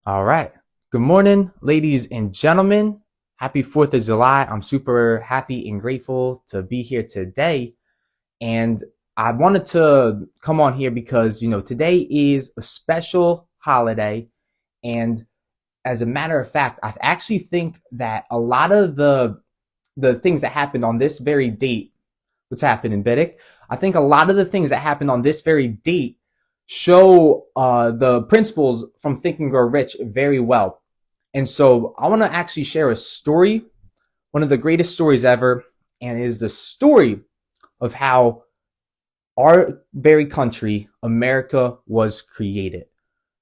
All right. Good morning, ladies and gentlemen. Happy 4th of July. I'm super happy and grateful to be here today. And I wanted to come on here because, today is a special holiday. And as a matter of fact, I actually think that a lot of the things that happened on this very date, what's happening, Biddick? I think a lot of the things that happened on this very date show the principles from Think and Grow Rich very well. And so I want to actually share a story, one of the greatest stories ever, and it is the story of how our very country, America, was created.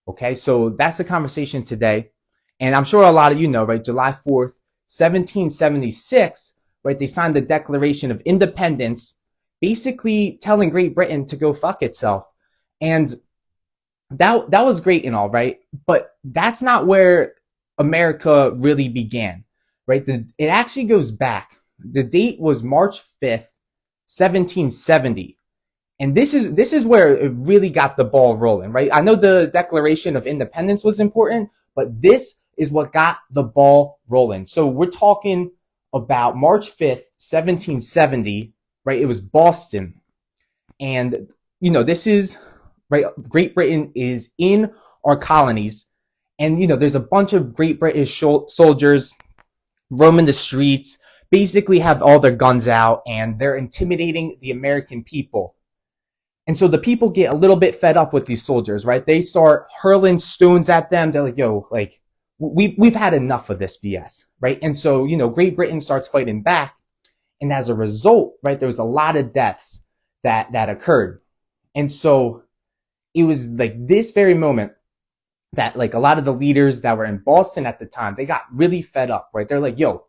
Okay, so that's the conversation today. And I'm sure a lot of you know, right? July 4th, 1776, right? They signed the Declaration of Independence, basically telling Great Britain to go fuck itself. And that was great and all, right? But that's not where America really began, right? It actually goes back. The date was March 5th, 1770. And this is where it really got the ball rolling, right? I know the Declaration of Independence was important, but this is what got the ball rolling. So we're talking about March 5th, 1770, right? It was Boston. And, this is, right? Great Britain is in our colonies. And, there's a bunch of Great British soldiers roaming the streets, basically have all their guns out, and they're intimidating the American people. And so the people get a little bit fed up with these soldiers, right? They start hurling stones at them. They're like, yo, like, we've had enough of this BS, right? And so, Great Britain starts fighting back. And as a result, right, there was a lot of deaths that occurred. And so it was like this very moment that like a lot of the leaders that were in Boston at the time, they got really fed up, right? They're like, yo,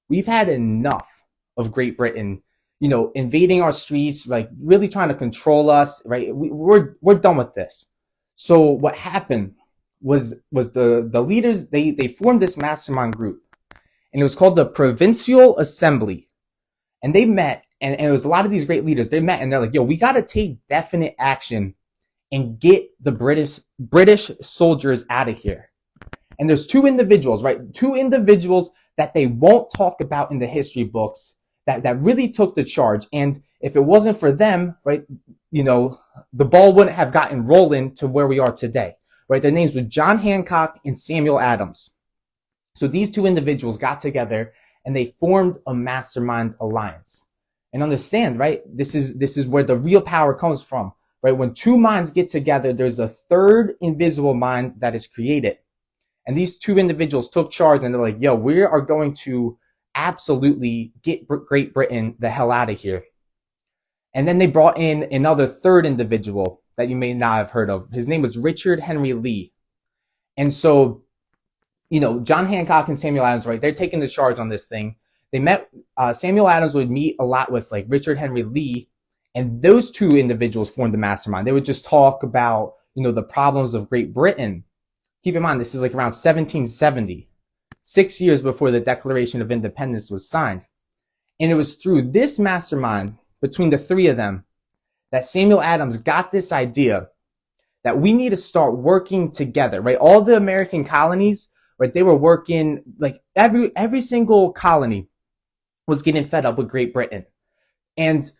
we've had enough of Great Britain, invading our streets, like really trying to control us, right? We're done with this. So what happened was the leaders, they formed this mastermind group, and it was called the Provincial Assembly. And they met, and it was a lot of these great leaders, they met and they're like, yo, we got to take definite action and get the British soldiers out of here. And there's two individuals, right? Two individuals that they won't talk about in the history books that really took the charge. And if it wasn't for them, right, the ball wouldn't have gotten rolling to where we are today, right? Their names were John Hancock and Samuel Adams. So these two individuals got together and they formed a mastermind alliance. And understand, right? This is where the real power comes from, right? When two minds get together, there's a third invisible mind that is created. And these two individuals took charge and they're like, yo, we are going to absolutely get Great Britain the hell out of here. And then they brought in another third individual that you may not have heard of. His name was Richard Henry Lee. And so, John Hancock and Samuel Adams, right? They're taking the charge on this thing. They met, Samuel Adams would meet a lot with like Richard Henry Lee, and those two individuals formed the mastermind. They would just talk about, the problems of Great Britain. Keep in mind, this is like around 1770, 6 years before the Declaration of Independence was signed. And it was through this mastermind between the three of them that Samuel Adams got this idea that we need to start working together, right? All the American colonies, right? They were working, like every single colony was getting fed up with Great Britain. And,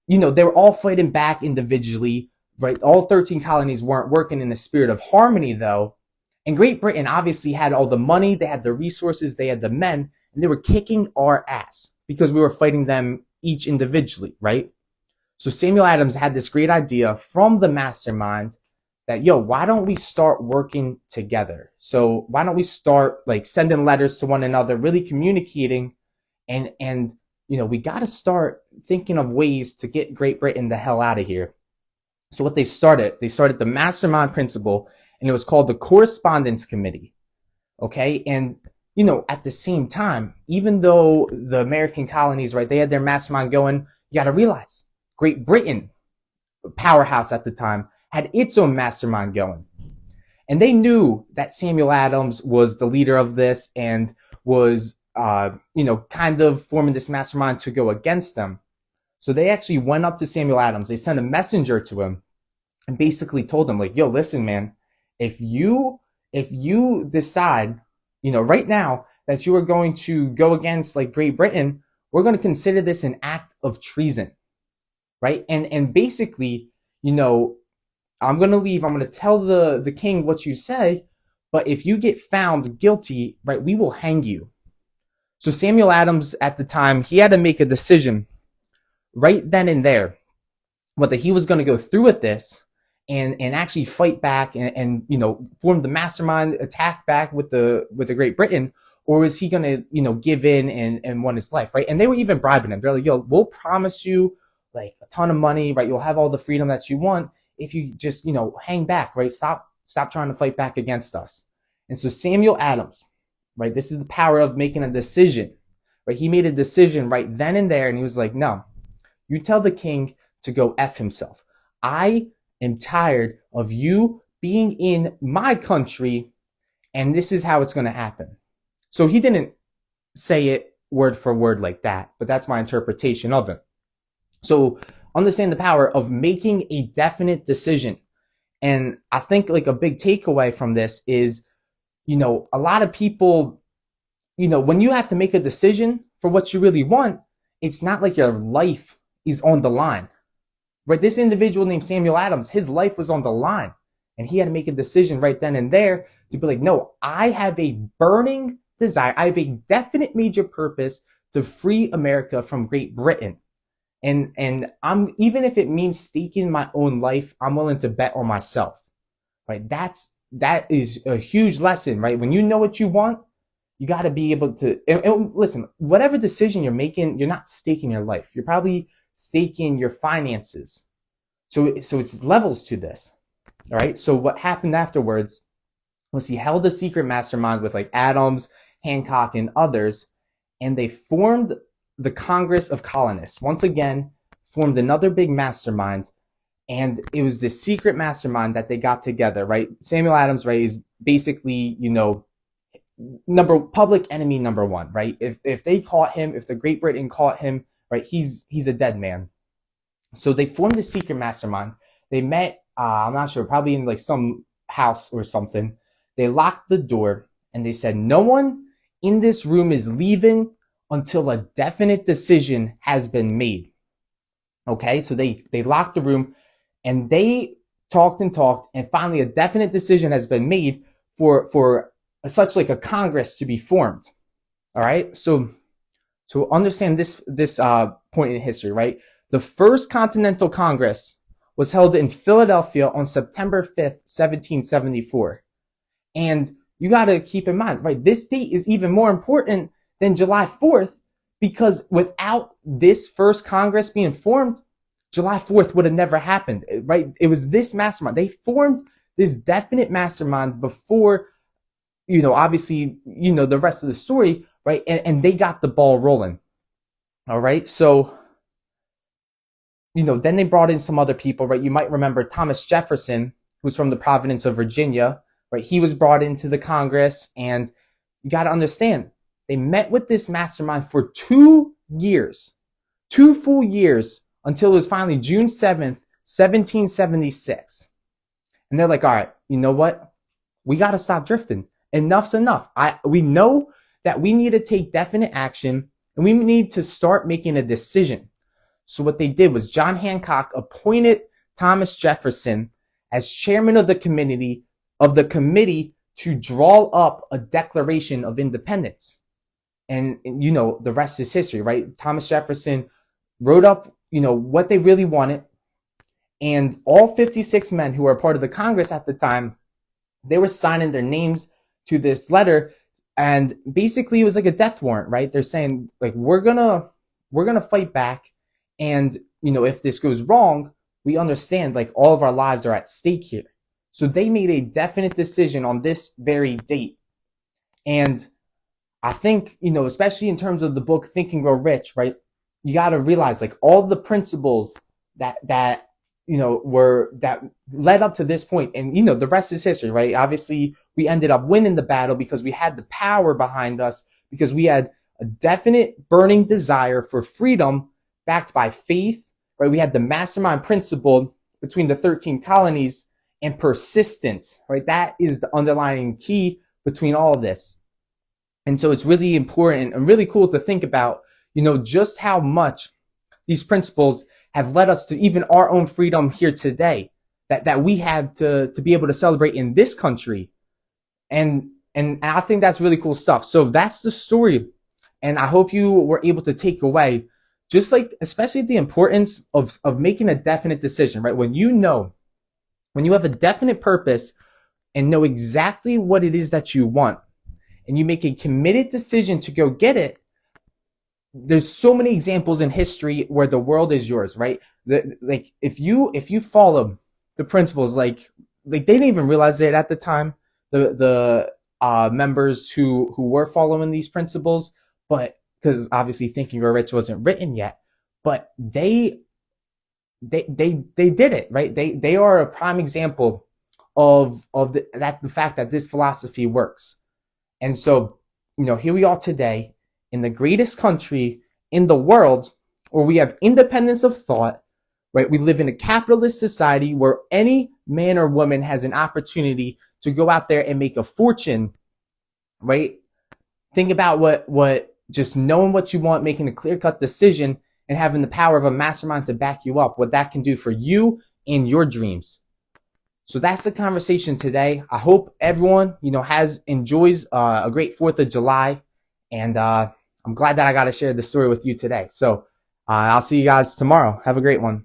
they were all fighting back individually, right? All 13 colonies weren't working in the spirit of harmony though. And Great Britain obviously had all the money, they had the resources, they had the men, and they were kicking our ass because we were fighting them each individually, right? So Samuel Adams had this great idea from the mastermind that, yo, why don't we start working together? So why don't we start like sending letters to one another, really communicating, and we got to start thinking of ways to get Great Britain the hell out of here. So what they started the mastermind principle, and it was called the Correspondence Committee. Okay. And, at the same time, even though the American colonies, right, they had their mastermind going, you got to realize Great Britain, powerhouse at the time, had its own mastermind going. And they knew that Samuel Adams was the leader of this and was, kind of forming this mastermind to go against them. So they actually went up to Samuel Adams. They sent a messenger to him and basically told him, like, yo, listen, man, if you if you decide, right now that you are going to go against like Great Britain, we're going to consider this an act of treason, right? And basically, you know, I'm going to leave. I'm going to tell the king what you say, but if you get found guilty, right, we will hang you. So Samuel Adams at the time, he had to make a decision right then and there whether he was going to go through with this and actually fight back and form the mastermind attack back with the Great Britain, or is he going to give in and want his life, right? And they were even bribing him. They're like, yo, we'll promise you like a ton of money, right? You'll have all the freedom that you want if you just hang back, right? Stop trying to fight back against us. And so Samuel Adams, right, this is the power of making a decision, right? He made a decision right then and there, and he was like, no, you tell the king to go F himself. I am tired of you being in my country, and this is how it's going to happen. So he didn't say it word for word like that, but that's my interpretation of it. So understand the power of making a definite decision. And I think like a big takeaway from this is, a lot of people, when you have to make a decision for what you really want, it's not like your life is on the line. Right, this individual named Samuel Adams, his life was on the line, and he had to make a decision right then and there to be like, no, I have a burning desire, I have a definite major purpose to free America from Great Britain, and I'm, even if it means staking my own life, I'm willing to bet on myself. Right, that is a huge lesson, right? When you know what you want, you got to be able to and listen. Whatever decision you're making, you're not staking your life. You're probably staking your finances. So it's levels to this. All right. So what happened afterwards was he held a secret mastermind with like Adams, Hancock, and others, and they formed the Congress of Colonists. Once again, formed another big mastermind, and it was this secret mastermind that they got together. Right. Samuel Adams, right, is basically public enemy number one. Right. If they caught him, if the Great Britain caught him, right, he's a dead man. So they formed a secret mastermind. They met, I'm not sure, probably in like some house or something. They locked the door and they said, no one in this room is leaving until a definite decision has been made. Okay, so they locked the room and they talked, and finally a definite decision has been made for such like a Congress to be formed. All right, so understand this point in history, right? The first Continental Congress was held in Philadelphia on September 5th, 1774. And you got to keep in mind, right, this date is even more important than July 4th, because without this first Congress being formed, July 4th would have never happened, right? It was this mastermind. They formed this definite mastermind before, obviously, the rest of the story, right? And they got the ball rolling. All right. So, then they brought in some other people, right? You might remember Thomas Jefferson, who's from the Province of Virginia, right? He was brought into the Congress, and you got to understand, they met with this mastermind for 2 years, 2 full years, until it was finally June 7th, 1776. And they're like, all right, you know what? We got to stop drifting. Enough's enough. We know that we need to take definite action, and we need to start making a decision. So what they did was John Hancock appointed Thomas Jefferson as chairman of the committee to draw up a Declaration of Independence. And the rest is history, right? Thomas Jefferson wrote up, what they really wanted. And all 56 men who were part of the Congress at the time, they were signing their names to this letter. And basically it was like a death warrant, right? They're saying like, we're gonna fight back. And, if this goes wrong, we understand like all of our lives are at stake here. So they made a definite decision on this very date. And I think, especially in terms of the book Think and Grow Rich, right? You got to realize like all the principles that led up to this point. And, the rest is history, right? Obviously, we ended up winning the battle because we had the power behind us, because we had a definite burning desire for freedom backed by faith, right? We had the mastermind principle between the 13 colonies, and persistence, right? That is the underlying key between all of this. And so it's really important and really cool to think about, just how much these principles have led us to even our own freedom here today that we have to be able to celebrate in this country. And I think that's really cool stuff. So that's the story. And I hope you were able to take away just like, especially the importance of making a definite decision, right? When you have a definite purpose and know exactly what it is that you want, and you make a committed decision to go get it, there's so many examples in history where the world is yours, right? Like if you follow the principles, like they didn't even realize it at the time, the members who were following these principles, but because obviously Think and Grow Rich wasn't written yet, but they did it, right? They are a prime example of the fact that this philosophy works. And so, here we are today in the greatest country in the world where we have independence of thought, right? We live in a capitalist society where any man or woman has an opportunity to go out there and make a fortune, right? Think about what just knowing what you want, making a clear-cut decision, and having the power of a mastermind to back you up, what that can do for you and your dreams. So that's the conversation today. I hope everyone, enjoys a great 4th of July. And I'm glad that I got to share this story with you today. So I'll see you guys tomorrow. Have a great one.